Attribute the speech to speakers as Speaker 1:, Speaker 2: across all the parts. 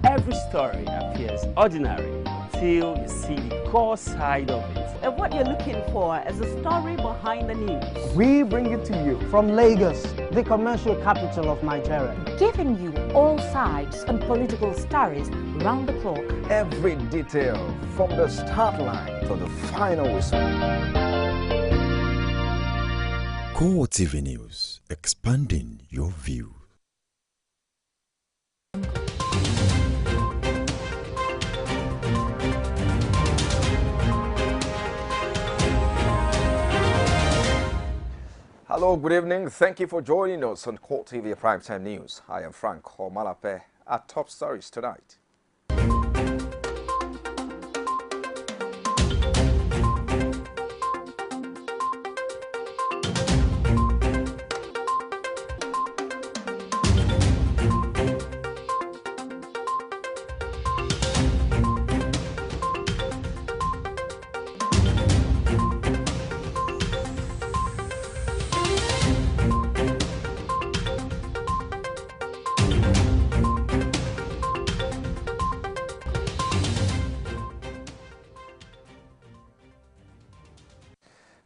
Speaker 1: Every story appears ordinary till you see the core side of it.
Speaker 2: And what you're looking for is the story behind the news.
Speaker 3: We bring it to you from Lagos, the commercial capital of Nigeria.
Speaker 4: Giving you all sides and political stories round the clock.
Speaker 5: Every detail from the start line to the final whistle.
Speaker 6: CoreTV News, expanding your view.
Speaker 5: Hello, good evening. Thank you for joining us on CoreTV Primetime News. I am Frank Omalape. Our top stories tonight.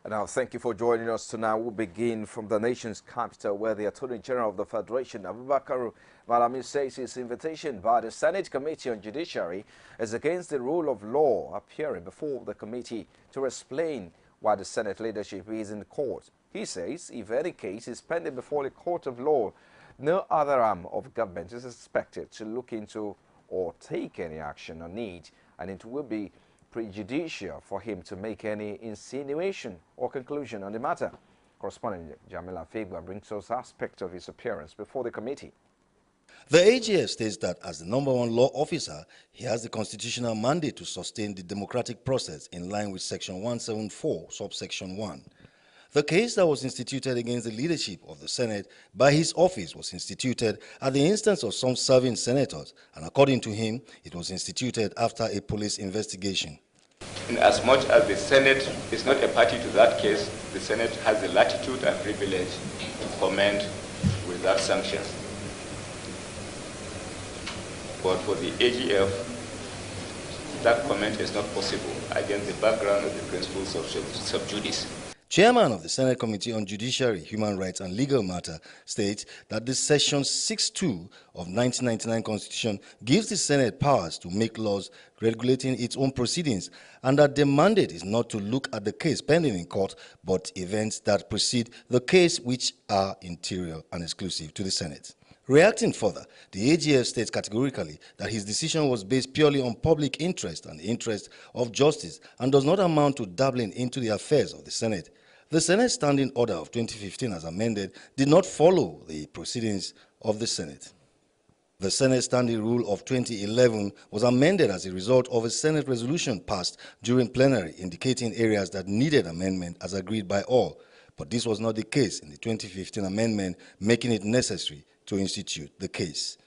Speaker 5: Now, thank you for joining us tonight. We'll begin from the nation's capital, where the Attorney General of the Federation, Abubakar Malami, says his invitation by the Senate Committee on Judiciary is against the rule of law, appearing before the committee to explain why the Senate leadership is in court. He says if any case is pending before the court of law, no other arm of government is expected to look into or take any action on it, and it will be prejudicial for him to make any insinuation or conclusion on the matter. Correspondent Jamila Fegwa brings us aspects of his appearance before the committee.
Speaker 7: The AGF states that as the #1 law officer, he has the constitutional mandate to sustain the democratic process in line with Section 174, subsection 1. The case that was instituted against the leadership of the Senate by his office was instituted at the instance of some serving senators, and according to him, it was instituted after a police investigation.
Speaker 8: In as much as the Senate is not a party to that case, the Senate has the latitude and privilege to comment without sanctions. But for the AGF, that comment is not possible against the background of the principles of sub judice.
Speaker 7: Chairman of the Senate Committee on Judiciary, Human Rights and Legal Matter states that the Section 6.2 of 1999 Constitution gives the Senate powers to make laws regulating its own proceedings, and that the mandate is not to look at the case pending in court, but events that precede the case which are interior and exclusive to the Senate. Reacting further, the AGF states categorically that his decision was based purely on public interest and the interest of justice and does not amount to dabbling into the affairs of the Senate. The Senate Standing Order of 2015, as amended, did not follow the proceedings of the Senate. The Senate Standing Rule of 2011 was amended as a result of a Senate resolution passed during plenary indicating areas that needed amendment as agreed by all. But this was not the case in the 2015 amendment, making it necessary to institute the case.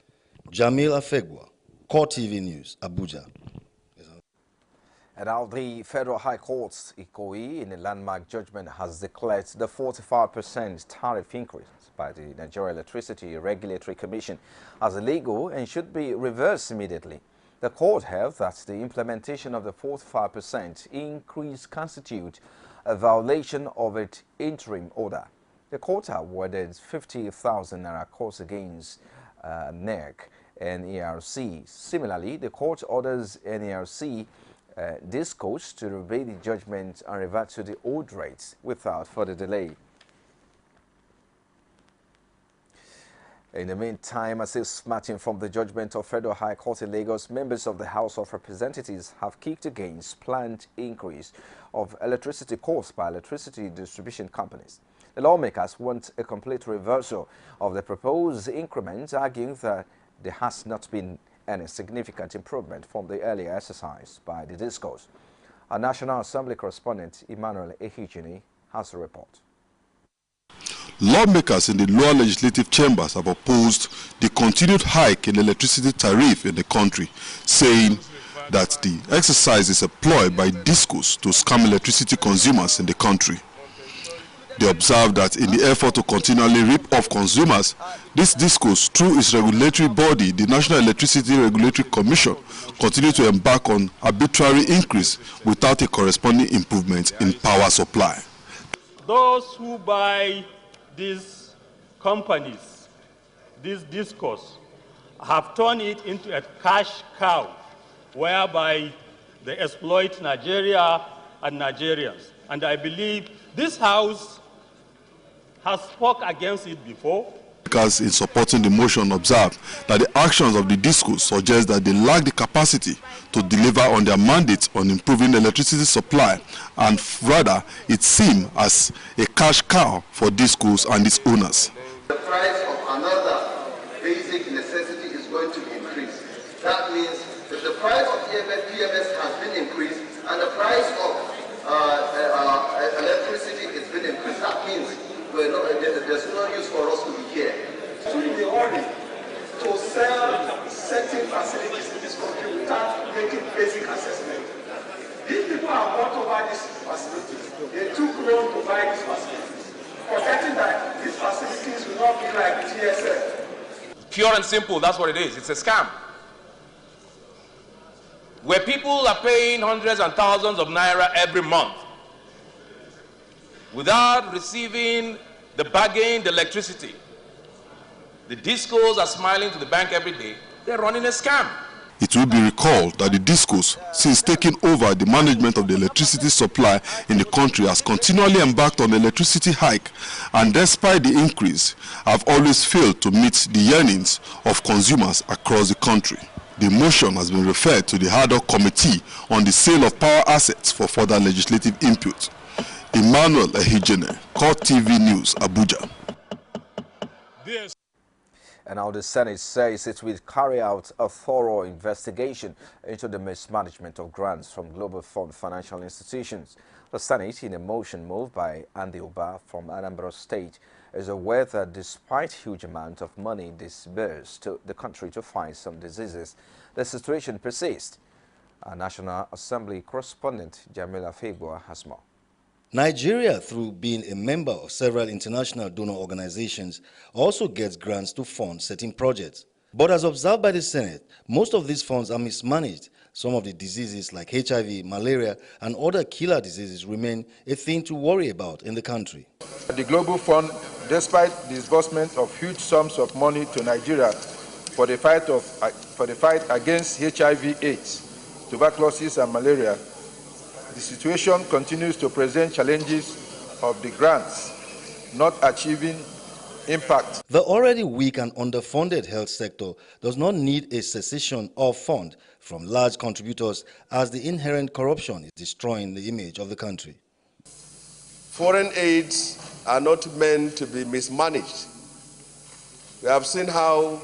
Speaker 7: Jamil Afegwa, CoreTV News, Abuja.
Speaker 5: And now the Federal High Court's Ikoyi, in a landmark judgment, has declared the 45% tariff increase by the Nigeria Electricity Regulatory Commission as illegal and should be reversed immediately. The court held that the implementation of the 45% increase constitutes a violation of its interim order. The court awarded 50,000 naira costs against NERC and ERC. Similarly, the court orders NERC this court to obey the judgment and revert to the old rates without further delay. In the meantime, as matching from the judgment of Federal High Court in Lagos, members of the House of Representatives have kicked against planned increase of electricity costs by electricity distribution companies. The lawmakers want a complete reversal of the proposed increment, arguing that there has not been any significant improvement from the earlier exercise by the discourse. Our National Assembly correspondent Emmanuel Ehijini has a report.
Speaker 9: Lawmakers in the lower legislative chambers have opposed the continued hike in electricity tariff in the country, saying that the exercise is a ploy by discos to scam electricity consumers in the country. They observed that in the effort to continually rip off consumers, this discourse, through its regulatory body, the National Electricity Regulatory Commission, continue to embark on arbitrary increase without a corresponding improvement in power supply.
Speaker 10: Those who buy these companies, this discourse, have turned it into a cash cow, whereby they exploit Nigeria and Nigerians. And I believe this House has spoke against it before.
Speaker 9: Because in supporting the motion, observed that the actions of the discourse suggest that they lack the capacity to deliver on their mandate on improving electricity supply, and rather it seems as a cash cow for discourse and its owners.
Speaker 11: The price of another basic necessity is going to be increased. That means that the price of PMS has been increased and the price of electricity has been increased. That means there's no use for us to be here.
Speaker 12: So in the hurry to sell certain facilities in this country without making basic assessment. These people have bought over these facilities. They took loan to buy these facilities, forgetting that these facilities will not be like TSF.
Speaker 13: Pure and simple, that's what it is. It's a scam. Where people are paying hundreds and thousands of naira every month without receiving the bargain, the electricity. The discos are smiling to the bank every day. They're running a scam.
Speaker 9: It will be recalled that the discos, since taking over the management of the electricity supply in the country, has continually embarked on electricity hike, and despite the increase, have always failed to meet the yearnings of consumers across the country. The motion has been referred to the ad hoc committee on the sale of power assets for further legislative input. Emmanuel Ehijene, CoreTV News, Abuja.
Speaker 5: And now the Senate says it will carry out a thorough investigation into the mismanagement of grants from Global Fund financial institutions. The Senate, in a motion moved by Andy Uba from Anambra State, is aware that despite huge amount of money disbursed to the country to fight some diseases, the situation persists. Our National Assembly correspondent Jamila Fegua has more.
Speaker 7: Nigeria, through being a member of several international donor organizations, also gets grants to fund certain projects. But as observed by the Senate, most of these funds are mismanaged. Some of the diseases like HIV, malaria, and other killer diseases remain a thing to worry about in the country.
Speaker 14: The Global Fund, despite the disbursement of huge sums of money to Nigeria for the fight against HIV/AIDS, tuberculosis, and malaria, the situation continues to present challenges of the grants not achieving impact.
Speaker 7: The already weak and underfunded health sector does not need a cessation of fund from large contributors, as the inherent corruption is destroying the image of the country.
Speaker 15: Foreign aids are not meant to be mismanaged. We have seen how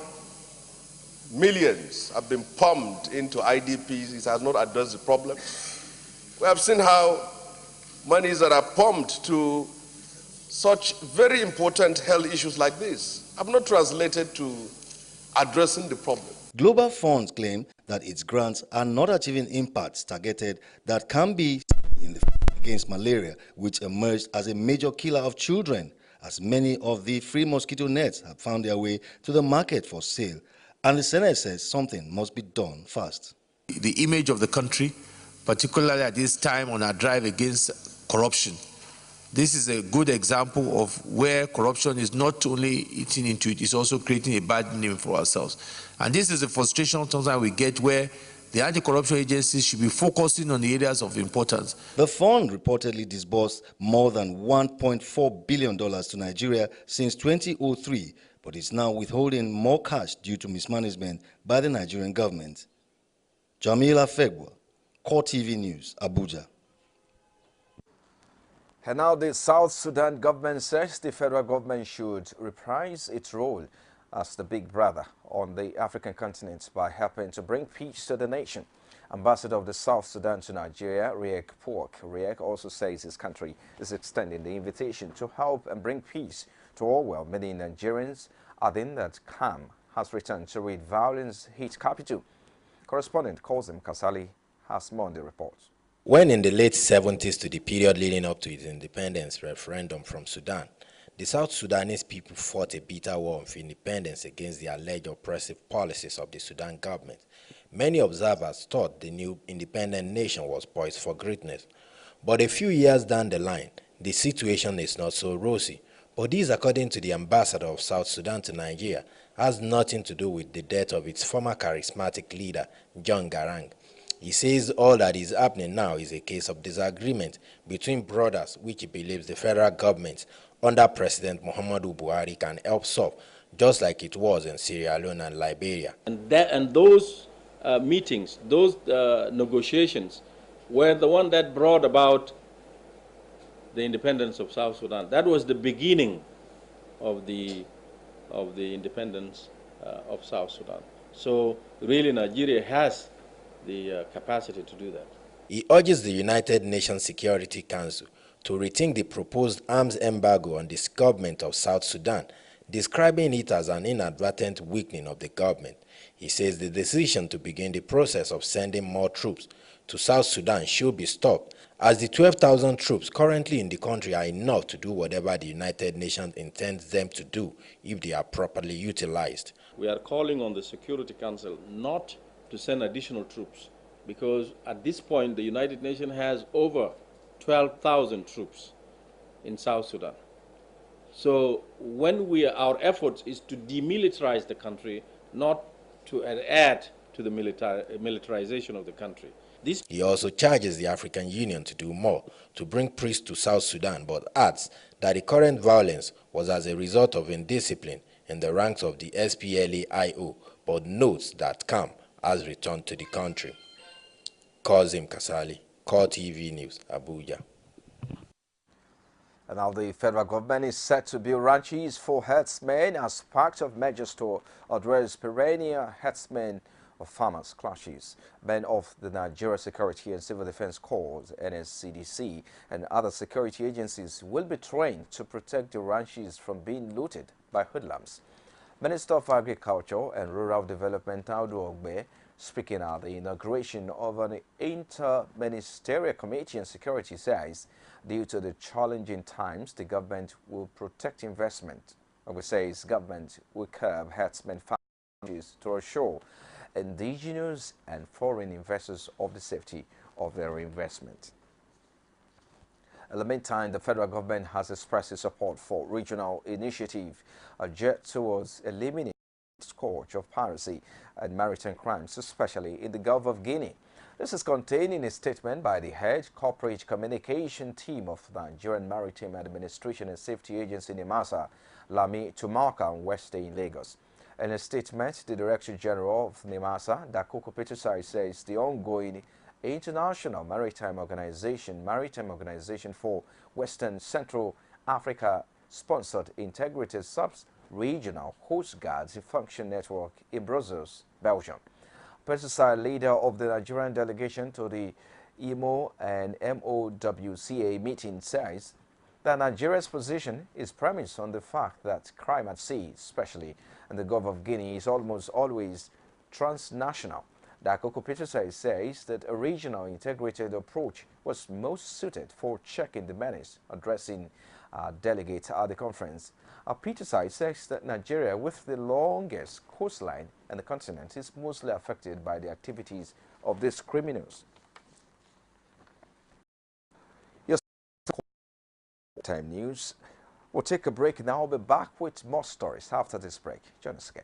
Speaker 15: millions have been pumped into IDPs. It has not addressed the problem. We have seen how monies that are pumped to such very important health issues like this have not translated to addressing the problem.
Speaker 7: Global Funds claim that its grants are not achieving impacts targeted that can be in the fight against malaria, which emerged as a major killer of children, as many of the free mosquito nets have found their way to the market for sale. And the Senate says something must be done fast.
Speaker 16: The image of the country, particularly at this time on our drive against corruption. This is a good example of where corruption is not only eating into it, it's also creating a bad name for ourselves. And this is a frustration sometimes we get, where the anti-corruption agencies should be focusing on the areas of importance.
Speaker 7: The fund reportedly disbursed more than $1.4 billion to Nigeria since 2003, but is now withholding more cash due to mismanagement by the Nigerian government. Jamila Fegwa, CoreTV News, Abuja.
Speaker 5: And now the South Sudan government says the federal government should reprise its role as the big brother on the African continent by helping to bring peace to the nation. Ambassador of the South Sudan to Nigeria, Riek Pork, also says his country is extending the invitation to help and bring peace to all, while many Nigerians adding that calm has returned to rid violence hit capital. Correspondent Kozim Kasali has more on the report.
Speaker 17: When in the late 70s to the period leading up to its independence referendum from Sudan, the South Sudanese people fought a bitter war of independence against the alleged oppressive policies of the Sudan government. Many observers thought the new independent nation was poised for greatness. But a few years down the line, the situation is not so rosy. But this, according to the ambassador of South Sudan to Nigeria, has nothing to do with the death of its former charismatic leader, John Garang. He says all that is happening now is a case of disagreement between brothers, which he believes the federal government under President Muhammadu Buhari can help solve, just like it was in Sierra Leone and Liberia.
Speaker 18: And those meetings, those negotiations were the one that brought about the independence of South Sudan. That was the beginning of the independence of South Sudan. So really Nigeria has the capacity to do that.
Speaker 17: He urges the United Nations Security Council to rethink the proposed arms embargo on the government of South Sudan, describing it as an inadvertent weakening of the government. He says the decision to begin the process of sending more troops to South Sudan should be stopped, as the 12,000 troops currently in the country are enough to do whatever the United Nations intends them to do if they are properly utilized.
Speaker 18: We are calling on the Security Council not to send additional troops, because at this point the United Nations has over 12,000 troops in South Sudan. So when our efforts is to demilitarize the country, not to add to the militarization of the country.
Speaker 17: He also charges the African Union to do more to bring peace to South Sudan, but adds that the current violence was as a result of indiscipline in the ranks of the SPLA-IO, but notes that calm has returned to the country. Kazim Kasali, CoreTV News, Abuja.
Speaker 5: And now the federal government is set to build ranches for herdsmen as part of measures to address perennial herdsmen of farmers' clashes. Men of the Nigeria Security and Civil Defense Corps, NSCDC, and other security agencies will be trained to protect the ranches from being looted by hoodlums. Minister of Agriculture and Rural Development Audu Ogbe, speaking at the inauguration of an inter-ministerial committee on security, says due to the challenging times, the government will protect investment. Ogbe says government will curb herdsmen farmers to assure indigenous and foreign investors of the safety of their investment. In the meantime, the federal government has expressed its support for regional initiative geared towards eliminating the scourge of piracy and maritime crimes, especially in the Gulf of Guinea. This is contained in a statement by the head corporate communication team of the Nigerian Maritime Administration and Safety Agency, NIMASA, Lami Tumaka, on Wednesday in Lagos. In a statement, the Director General of NIMASA, Dakoko Petusai, says the ongoing International Maritime Organization for Western Central Africa sponsored integrated sub-regional Coast Guards function network in Brussels, Belgium. Petusai, leader of the Nigerian delegation to the IMO and MOWCA meeting, says that Nigeria's position is premised on the fact that crime at sea, especially in the Gulf of Guinea, is almost always transnational. Dakoko Petusai says that a regional integrated approach was most suited for checking the menace, addressing delegates at the conference. Petusai says that Nigeria, with the longest coastline in the continent, is mostly affected by the activities of these criminals. Time News. We'll take a break now. We'll be back with more stories after this break. Join us again.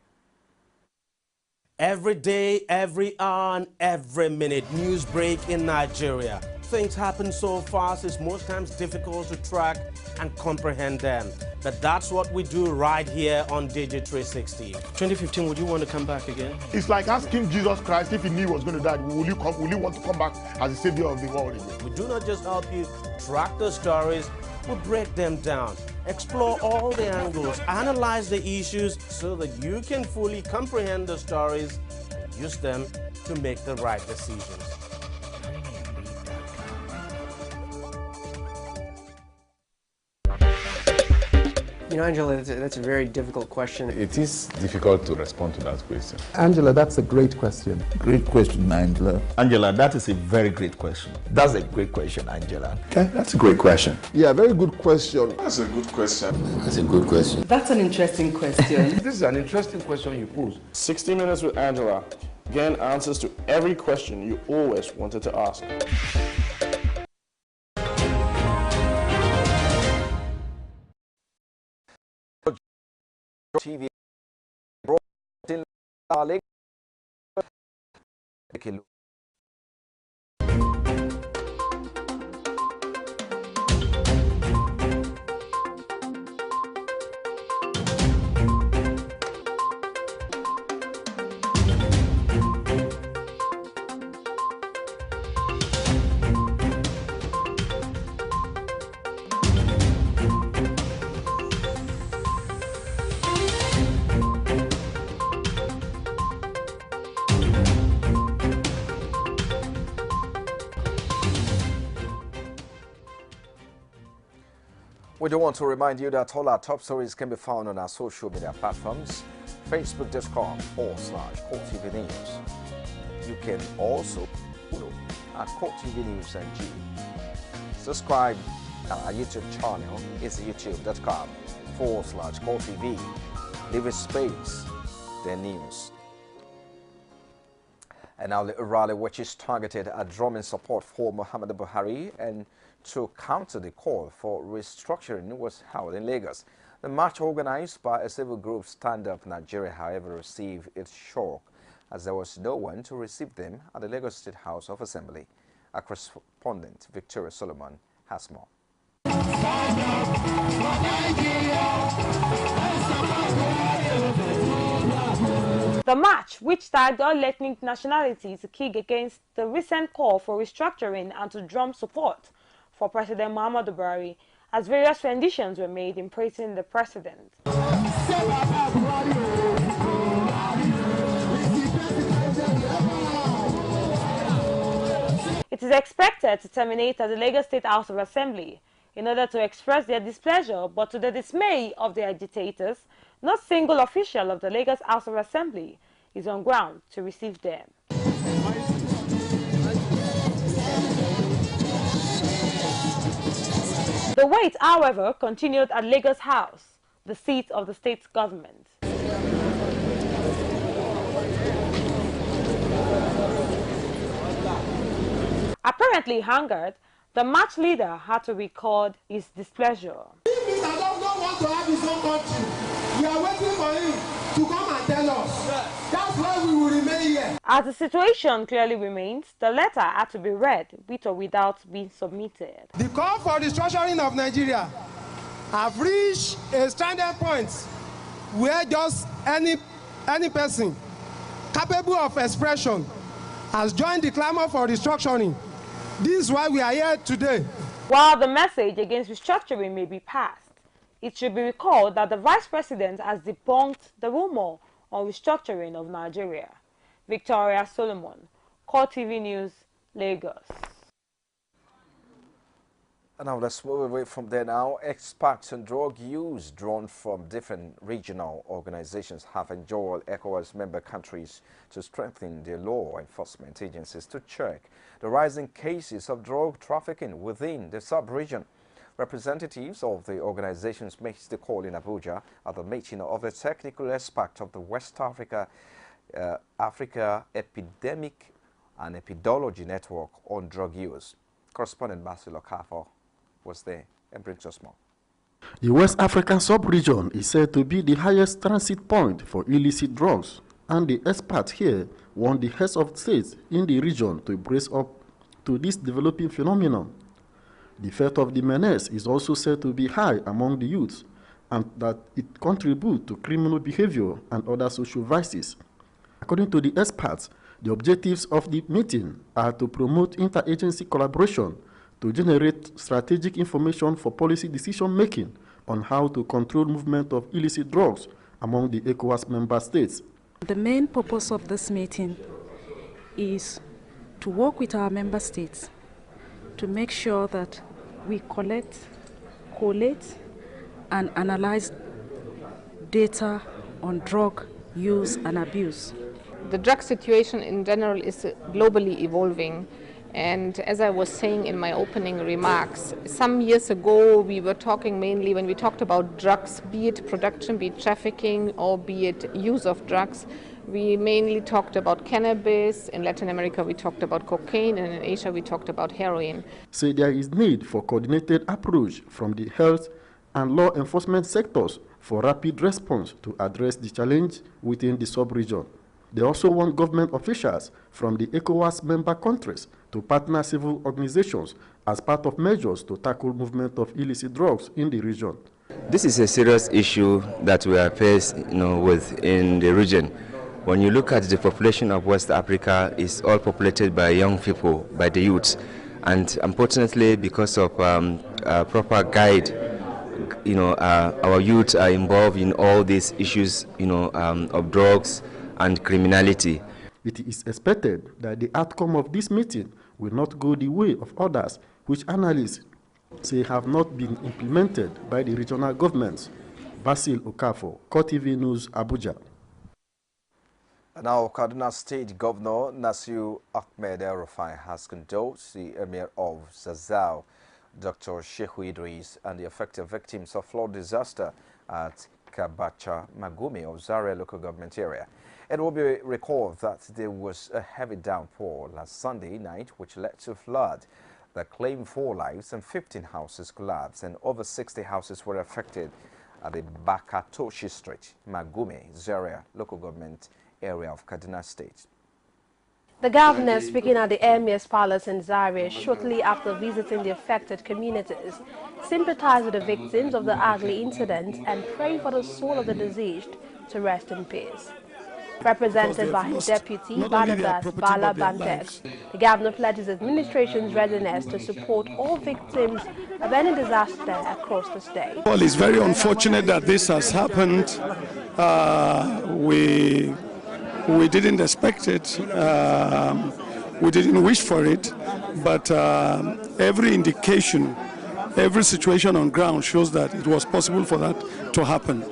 Speaker 1: Every day, every hour, and every minute, news break in Nigeria. Things happen so fast, it's most times difficult to track and comprehend them. But that's what we do right here on Digit 360. 2015, would you want to come back again?
Speaker 19: It's like asking Jesus Christ if he knew he was going to die, will you want to come back as the savior of the world again?
Speaker 1: We do not just help you track the stories, we break them down, explore all the angles, analyze the issues so that you can fully comprehend the stories and use them to make the right decisions.
Speaker 20: You know, Angela, that's a very difficult question.
Speaker 21: It is difficult to respond to that question.
Speaker 22: Angela, that's a great question.
Speaker 23: Great question, Angela. Angela, that is a very great question. That's a great question, Angela.
Speaker 21: Okay, that's a great question.
Speaker 19: Yeah, very good question.
Speaker 21: That's a good question.
Speaker 23: That's a good question.
Speaker 24: That's an interesting question.
Speaker 21: This is an interesting question you pose. 60 Minutes with Angela. Again, answers to every question you always wanted to ask.
Speaker 5: TV brought in Lake. We do want to remind you that all our top stories can be found on our social media platforms, facebook.com/CoreTV News. You can also follow at CoreTV News NG. Subscribe to our YouTube channel, it's youtube.com/CoreTV. Leave a space, the news. And now the rally, which is targeted at drawing support for Muhammadu Buhari and to counter the call for restructuring, was held in Lagos. The march, organized by a civil group Stand Up Nigeria, however, received its shock as there was no one to receive them at the Lagos State House of Assembly. Our correspondent Victoria Solomon has more.
Speaker 25: The march, which tagged all ethnic nationalities to kick against the recent call for restructuring and to drum support for President Muhammadu Buhari, as various renditions were made in praising the president. It is expected to terminate at the Lagos State House of Assembly in order to express their displeasure, but to the dismay of the agitators, no single official of the Lagos House of Assembly is on ground to receive them. The wait, however, continued at Lagos House, the seat of the state government. Apparently angered, the march leader had to record his displeasure.
Speaker 12: If Mr. Governor wants to have his own country, we are waiting for him to come and tell us. That's why we will remain here.
Speaker 25: As the situation clearly remains, the letter had to be read with or without being submitted.
Speaker 12: The call for restructuring of Nigeria have reached a standard point where just any person capable of expression has joined the clamor for restructuring. This is why we are here today.
Speaker 25: While the message against restructuring may be passed, it should be recalled that the Vice President has debunked the rumor on restructuring of Nigeria. Victoria Solomon, CoreTV News, Lagos.
Speaker 5: And now let's move away from there now. Experts on drug use drawn from different regional organizations have enjoined ECOWAS member countries to strengthen their law enforcement agencies to check the rising cases of drug trafficking within the sub-region. Representatives of the organizations made the call in Abuja at the meeting of the technical expert of the West Africa Epidemic and Epidology Network on drug use. Correspondent Marcelo Kafo was there and brings us more.
Speaker 26: The West African sub-region is said to be the highest transit point for illicit drugs, and the experts here want the heads of states in the region to brace up to this developing phenomenon. The fate of the menace is also said to be high among the youths, and that it contributes to criminal behavior and other social vices. According to the experts, the objectives of the meeting are to promote interagency collaboration to generate strategic information for policy decision-making on how to control movement of illicit drugs among the ECOWAS member states.
Speaker 27: The main purpose of this meeting is to work with our member states to make sure that we collect, collate, and analyze data on drug use and abuse.
Speaker 2: The drug situation in general is globally evolving. And as I was saying in my opening remarks, some years ago we were talking mainly, when we talked about drugs, be it production, be it trafficking, or be it use of drugs, we mainly talked about cannabis. In Latin America we talked about cocaine, and in Asia we talked about heroin.
Speaker 26: Say there is need for coordinated approach from the health and law enforcement sectors for rapid response to address the challenge within the sub-region. They also want government officials from the ECOWAS member countries to partner civil organizations as part of measures to tackle movement of illicit drugs in the region.
Speaker 3: This is a serious issue that we are faced with in the region. When you look at the population of West Africa, it's all populated by young people, by the youths. And unfortunately, because of proper guide, our youth are involved in all these issues, of drugs and criminality.
Speaker 26: It is expected that the outcome of this meeting will not go the way of others, which analysts say have not been implemented by the regional governments. Basil Okafor, CoreTV News, Abuja.
Speaker 5: Now, Kaduna State Governor Nasir Ahmed El-Rufai has condoled the Emir of Zazzau, Dr. Shehu Idris, and the affected victims of flood disaster at Kabacha Magumi of Zaria local government area. It will be recalled that there was a heavy downpour last Sunday night which led to flood that claimed 4 lives and 15 houses collapsed, and over 60 houses were affected at the Bakatoshi Street, Magumi, Zaria local government area of Kaduna State.
Speaker 4: The governor, speaking at the Emir's Palace in Zaria shortly after visiting the affected communities, sympathized with the victims of the ugly incident and prayed for the soul of the deceased to rest in peace. Represented by his deputy, Barnabas Bala Bantex, the governor pledged his administration's readiness to support all victims of any disaster across the state.
Speaker 6: Well, it's very unfortunate that this has happened. We didn't expect it. We didn't wish for it. But every indication, every situation on ground shows that it was possible for that to happen.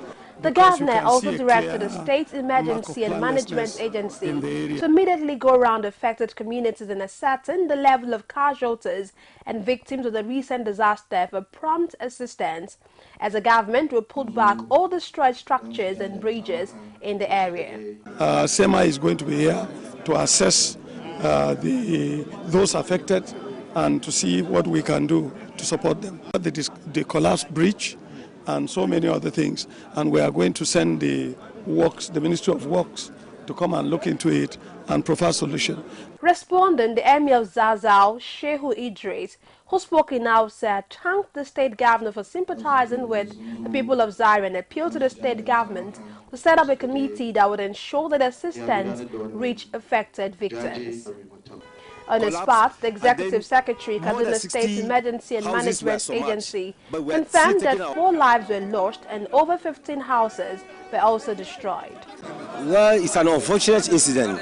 Speaker 4: The governor also directed the State Emergency and Management Agency to immediately go around affected communities and ascertain the level of casualties and victims of the recent disaster for prompt assistance, as the government will put back all destroyed structures and bridges in the area.
Speaker 6: SEMA is going to be here to assess those affected and to see what we can do to support them. The collapsed bridge and so many other things, and we are going to send the Ministry of Works to come and look into it and provide solution.
Speaker 4: Responding, the Emir of Zazzau, Shehu Idris, who spoke in Hausa, thanked the state governor for sympathizing with the people of Zaria and appealed to the state government to set up a committee that would ensure that assistance reach affected victims. On his part, the Executive Secretary, Kaduna State Emergency and Management Agency, confirmed that 4 lives were lost and over 15 houses were also destroyed.
Speaker 8: Well, it's an unfortunate incident.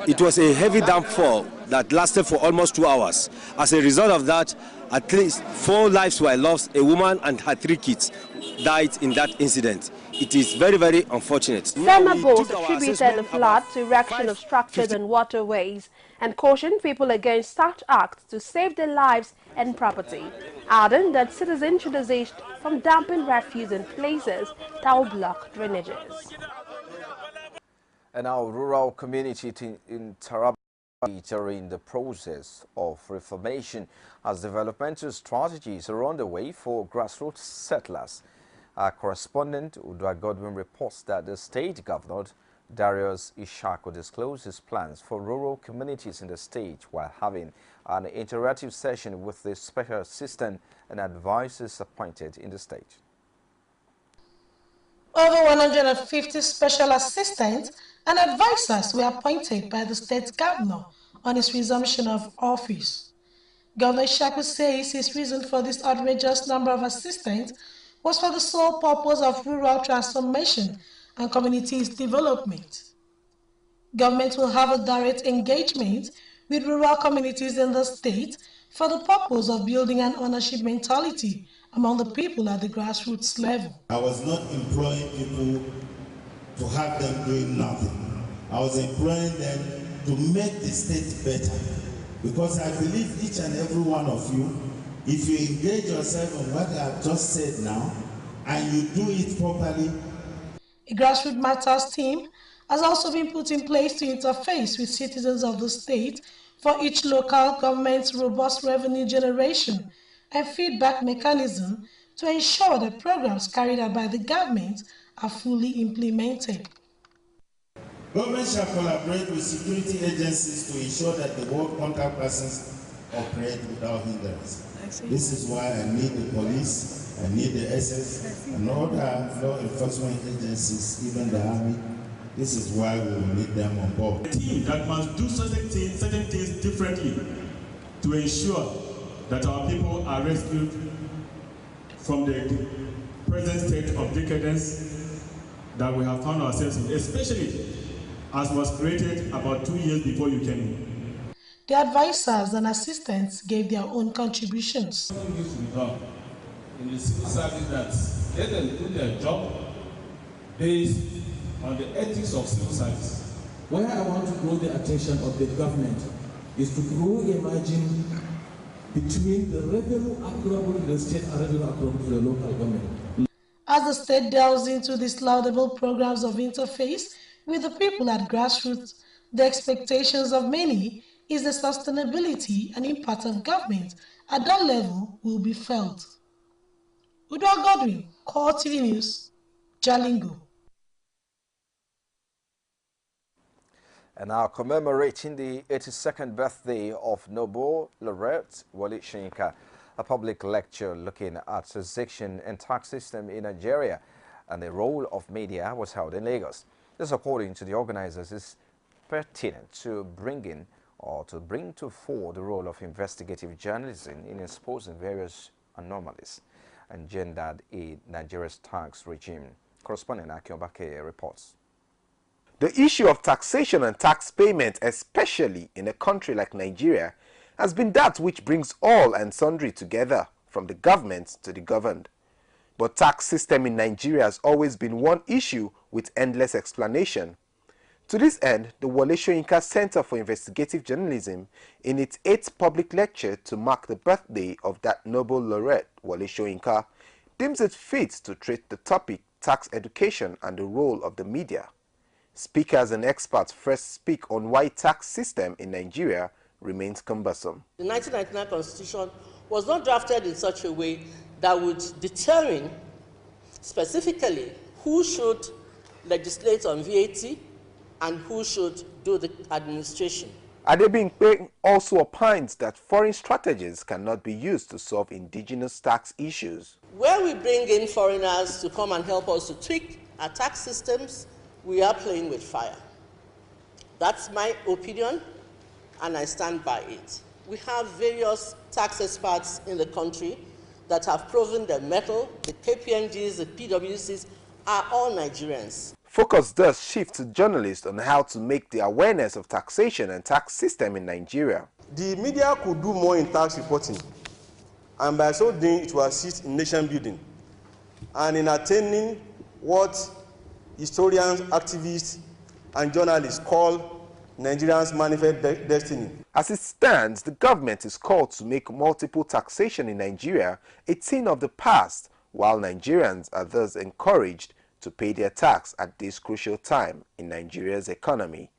Speaker 8: It was a heavy downpour that lasted for almost 2 hours. As a result of that, at least 4 lives were lost. A woman and her 3 kids died in that incident. It is very, very unfortunate.
Speaker 4: SEMA both attributed the flood to erection of structures and waterways and cautioned people against such acts to save their lives and property, adding that citizens should desist from dumping refuse in places that will block drainages.
Speaker 5: And our rural community in Taraba are in the process of reformation as developmental strategies are underway for grassroots settlers. Our correspondent Udwa Godwin reports that the state governor Darius Ishako disclosed his plans for rural communities in the state while having an interactive session with the special assistant and advisors appointed in the state.
Speaker 10: Over 150 special assistants and advisors were appointed by the state governor on his resumption of office. Governor Ishako says his reason for this outrageous number of assistants was for the sole purpose of rural transformation and communities development. Government will have a direct engagement with rural communities in the state for the purpose of building an ownership mentality among the people at the grassroots level.
Speaker 7: I was not employing people to have them doing nothing. I was employing them to make the state better. Because I believe each and every one of you, if you engage yourself in what I have just said now, and you do it properly.
Speaker 10: A grassroots matters team has also been put in place to interface with citizens of the state for each local government's robust revenue generation and feedback mechanism to ensure that programs carried out by the government are fully implemented.
Speaker 7: Government shall collaborate with security agencies to ensure that the work contact persons operate without hindrance. This is why I need the police, I need the SS, and other law enforcement agencies, even the army. This is why we will need them on board.
Speaker 9: A team that must do certain things differently to ensure that our people are rescued from the present state of decadence that we have found ourselves in, especially as was created about 2 years before you came in.
Speaker 10: The advisors and assistants gave their own contributions.
Speaker 9: Something needs to be done in the civil service that let them do their job based on the ethics of civil service.
Speaker 11: Where I want to draw the attention of the government is to draw a margin between the revenue accruable to the state and revenue accruable to the local government.
Speaker 10: As the state delves into these laudable programs of interface with the people at grassroots, the expectations of many is the sustainability and impact of government at that level will be felt. Udwa Godwin, CoreTV News, Jalingo.
Speaker 5: And now commemorating the 82nd birthday of Nobel laureate Wole Soyinka, a public lecture looking at taxation and tax system in Nigeria and the role of media was held in Lagos. This, according to the organizers, is pertinent to bring to fore the role of investigative journalism in exposing various anomalies engendered in Nigeria's tax regime. Correspondent Akiobake reports.
Speaker 13: The issue of taxation and tax payment, especially in a country like Nigeria, has been that which brings all and sundry together, from the government to the governed. But tax system in Nigeria has always been one issue with endless explanation. To this end, the Wole Soyinka Center for Investigative Journalism, in its 8th public lecture to mark the birthday of that Nobel laureate, Wole Soyinka, deems it fit to treat the topic tax education and the role of the media. Speakers and experts first speak on why tax system in Nigeria remains cumbersome.
Speaker 14: The 1999 Constitution was not drafted in such a way that would determine specifically who should legislate on VAT and who should do the administration.
Speaker 13: Adebimpe also opines that foreign strategies cannot be used to solve indigenous tax issues.
Speaker 14: Where we bring in foreigners to come and help us to tweak our tax systems, we are playing with fire. That's my opinion, and I stand by it. We have various tax experts in the country that have proven their mettle. The KPMGs, the PwCs are all Nigerians.
Speaker 13: Focus thus shifts to journalists on how to make the awareness of taxation and tax system in Nigeria.
Speaker 15: The media could do more in tax reporting, and by so doing it will assist in nation building and in attaining what historians, activists, and journalists call Nigerians' manifest destiny.
Speaker 13: As it stands, the government is called to make multiple taxation in Nigeria a thing of the past, while Nigerians are thus encouraged to pay their tax at this crucial time in Nigeria's economy.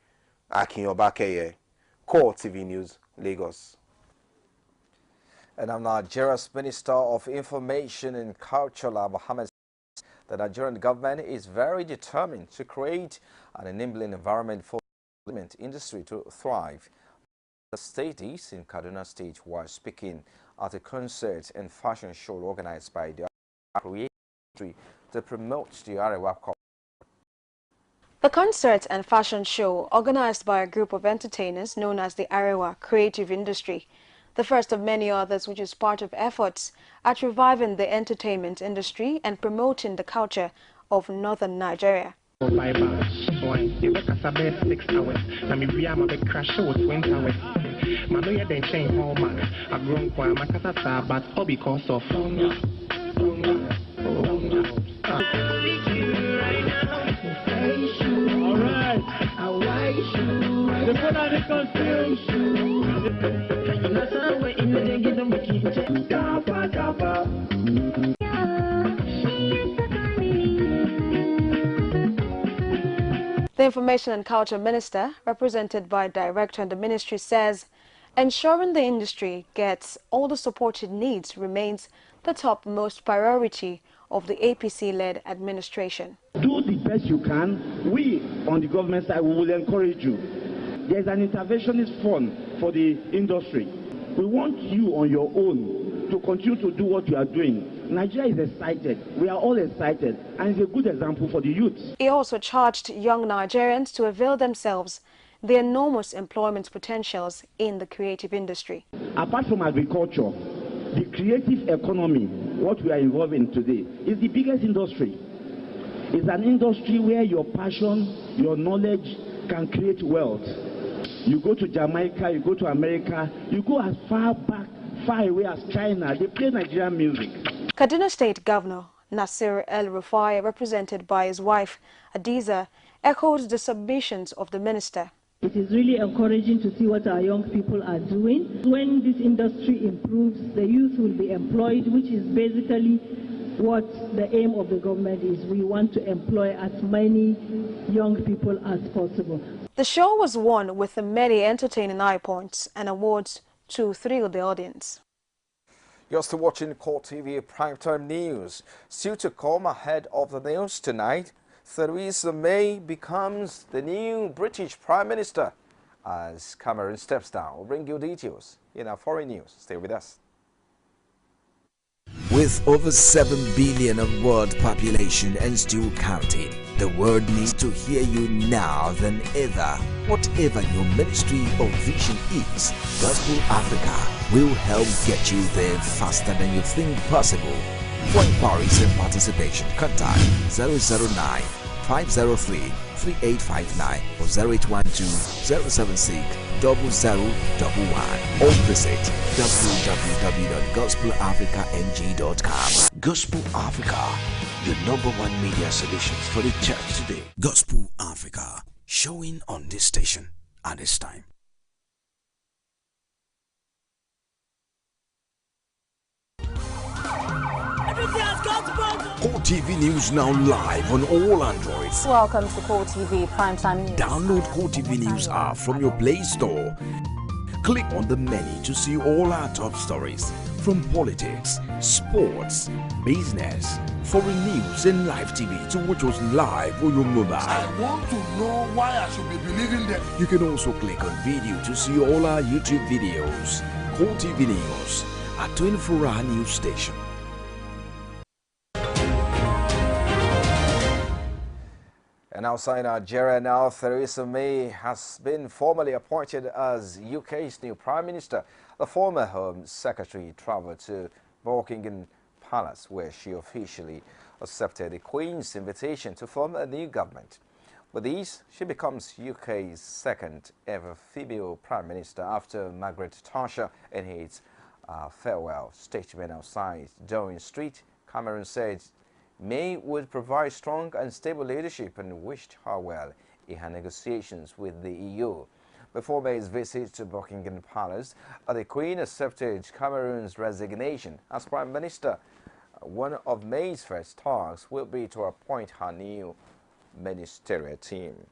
Speaker 13: Akiobakeye, CoreTV News, Lagos.
Speaker 5: And I'm Nigeria's Minister of Information and Culture, Mohammed. The Nigerian government is very determined to create an enabling environment for the entertainment industry to thrive. The state is in Kaduna State while speaking at a concert and fashion show organized by the creative to promote the Arewa culture.
Speaker 16: The concert and fashion show, organized by a group of entertainers known as the Arewa Creative Industry, the first of many others which is part of efforts at reviving the entertainment industry and promoting the culture of northern Nigeria. The Information and Culture Minister, represented by a director in the ministry, says ensuring the industry gets all the support it needs remains the topmost priority of the APC-led administration.
Speaker 1: Do the best you can. We, on the government side, we will encourage you. There's an interventionist fund for the industry. We want you on your own to continue to do what you are doing. Nigeria is excited. We are all excited, and it's a good example for the youth.
Speaker 16: He also charged young Nigerians to avail themselves the enormous employment potentials in the creative industry.
Speaker 1: Apart from agriculture, the creative economy, what we are involved in today, is the biggest industry. It's an industry where your passion, your knowledge can create wealth. You go to Jamaica, you go to America, you go as far away as China, they play Nigerian music.
Speaker 16: Kaduna State Governor Nasir El-Rufai, represented by his wife Adiza, echoed the submissions of the minister.
Speaker 17: It is really encouraging to see what our young people are doing. When this industry improves, the youth will be employed, which is basically what the aim of the government is. We want to employ as many young people as possible.
Speaker 16: The show was won with many entertaining high points and awards to thrill the audience.
Speaker 5: You're still watching CoreTV Primetime News. Still to come ahead of the news tonight, Theresa May becomes the new British Prime Minister as Cameron steps down. We'll bring you details in our foreign news. Stay with us.
Speaker 18: With over 7 billion of world population and still counting, the world needs to hear you now than ever. Whatever your ministry or vision is, Gospel Africa will help get you there faster than you think possible. For inquiries and participation, contact 009 503 3859 or 0812 076 0011 or visit www.gospelafricang.com. Gospel Africa, your #1 media solutions for the church today. Gospel Africa, showing on this station at this time. CoreTV News now live on all Androids.
Speaker 19: Welcome to CoreTV Primetime News.
Speaker 18: Download CoreTV News app from your Play Store. Click on the menu to see all our top stories from politics, sports, business, foreign news and live TV to watch us live on your mobile.
Speaker 20: I want to know why I should be believing them.
Speaker 18: You can also click on video to see all our YouTube videos. CoreTV News, a 24-hour news station.
Speaker 5: And outside Nigeria now, Theresa May has been formally appointed as UK's new Prime Minister. The former Home Secretary travelled to Buckingham Palace, where she officially accepted the Queen's invitation to form a new government. With these, she becomes UK's second ever female Prime Minister after Margaret Thatcher in his farewell statement outside Downing Street. Cameron said May would provide strong and stable leadership and wished her well in her negotiations with the EU. Before May's visit to Buckingham Palace, the Queen accepted Cameron's resignation as Prime Minister. One of May's first tasks will be to appoint her new ministerial team.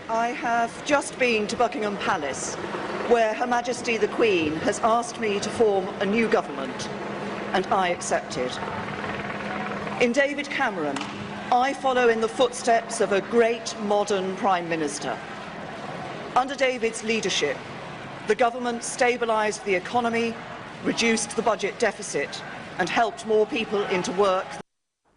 Speaker 22: I have just been to Buckingham Palace, where Her Majesty the Queen has asked me to form a new government, and I accepted. In David Cameron, I follow in the footsteps of a great modern Prime Minister. Under David's leadership, the government stabilised the economy, reduced the budget deficit, and helped more people into work.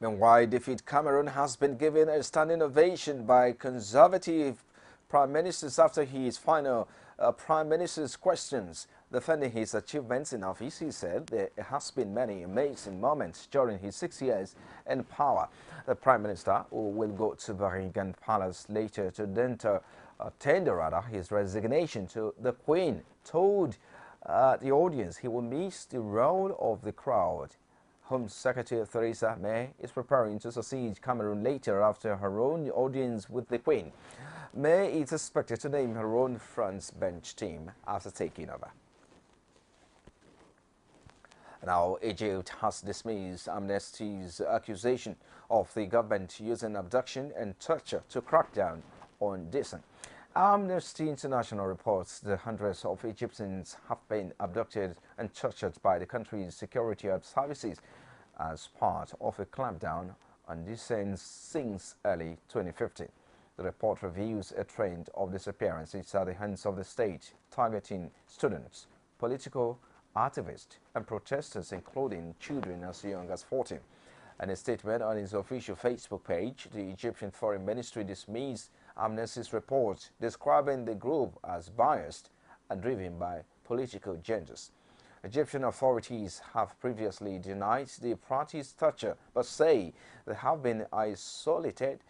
Speaker 5: Meanwhile, David Cameron has been given a standing ovation by Conservative Prime Ministers after his final Prime Minister's questions. Defending his achievements in office, he said there has been many amazing moments during his 6 years in power. The Prime Minister, who will go to Buckingham Palace later to tender his resignation to the Queen, told the audience, he will miss the role of the crowd. Home Secretary Theresa May is preparing to succeed Cameroon later after her own audience with the Queen. May is expected to name her own front bench team after taking over. Now, Egypt has dismissed Amnesty's accusation of the government using abduction and torture to crack down on dissent. Amnesty International reports that hundreds of Egyptians have been abducted and tortured by the country's security services as part of a clampdown on dissent since early 2015. The report reveals a trend of disappearances at the hands of the state, targeting students, political activists, and protesters, including children as young as 14. In a statement on its official Facebook page, the Egyptian Foreign Ministry dismissed Amnesty's report, describing the group as biased and driven by political agendas. Egyptian authorities have previously denied the practice torture, but say there have been isolated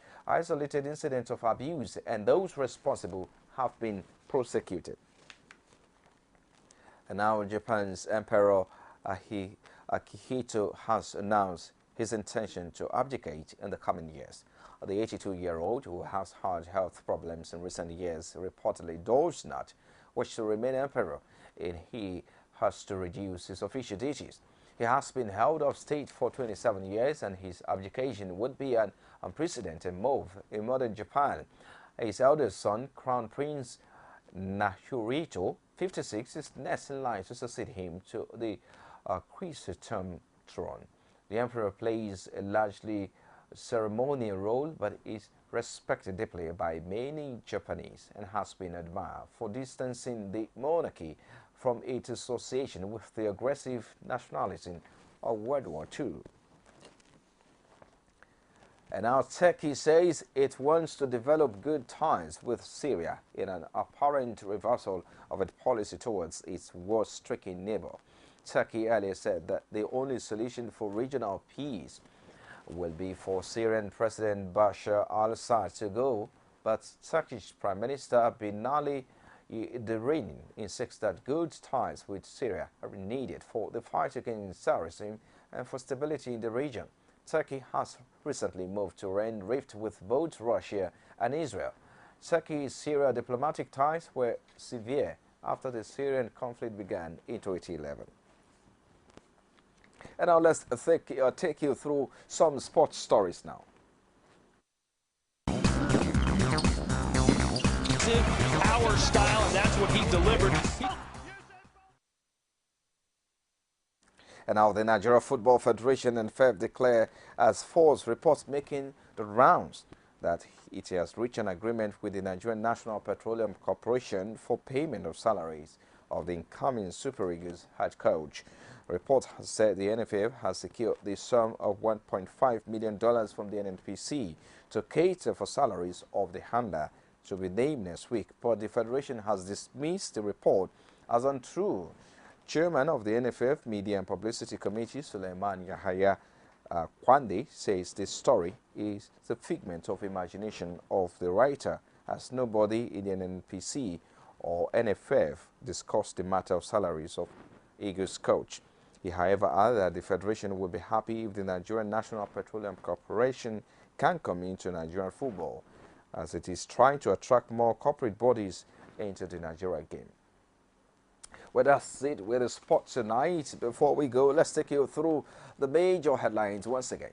Speaker 5: incidents of abuse and those responsible have been prosecuted. And now Japan's Emperor Akihito has announced his intention to abdicate in the coming years. The 82-year-old, who has had health problems in recent years, reportedly does not wish to remain emperor, and he has to reduce his official duties. He has been held of state for 27 years, and his abdication would be an unprecedented move in modern Japan. His eldest son, Crown Prince Naruhito, 56, is next in line to succeed him to the Chrysanthemum throne. The emperor plays a largely ceremonial role, but is respected deeply by many Japanese and has been admired for distancing the monarchy from its association with the aggressive nationalism of World War II. And now Turkey says it wants to develop good ties with Syria in an apparent reversal of its policy towards its war-stricken neighbor. Turkey earlier said that the only solution for regional peace will be for Syrian President Bashar al-Assad to go, but Turkish Prime Minister Binali Yildirim insists that good ties with Syria are needed for the fight against terrorism and for stability in the region. Turkey has recently moved to end rift with both Russia and Israel. Turkey's Syria diplomatic ties were severe after the Syrian conflict began in 2011. And now let's take you through some sports stories now.
Speaker 2: Our style, and that's what he delivered.
Speaker 5: And now the Nigeria Football Federation and FEF declare as false reports making the rounds that it has reached an agreement with the Nigerian National Petroleum Corporation for payment of salaries of the incoming Super Eagles head coach. Reports have said the NFF has secured the sum of $1.5 million from the NNPC to cater for salaries of the handler to be named next week, but the Federation has dismissed the report as untrue. Chairman of the NFF Media and Publicity Committee, Suleiman Yahaya Kwande, says this story is the figment of imagination of the writer, as nobody in the NNPC or NFF discussed the matter of salaries of Eagles coach. He, however, added that the Federation will be happy if the Nigerian National Petroleum Corporation can come into Nigerian football, as it is trying to attract more corporate bodies into the Nigeria game. Well, that's it with the sports tonight. Before we go, let's take you through the major headlines once again.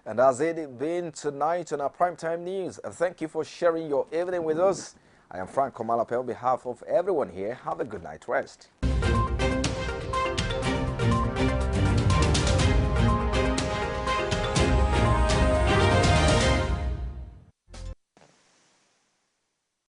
Speaker 5: And that's it been tonight on our Primetime News. Thank you for sharing your evening with us. I am Frank Komalape on behalf of everyone here. Have a good night rest.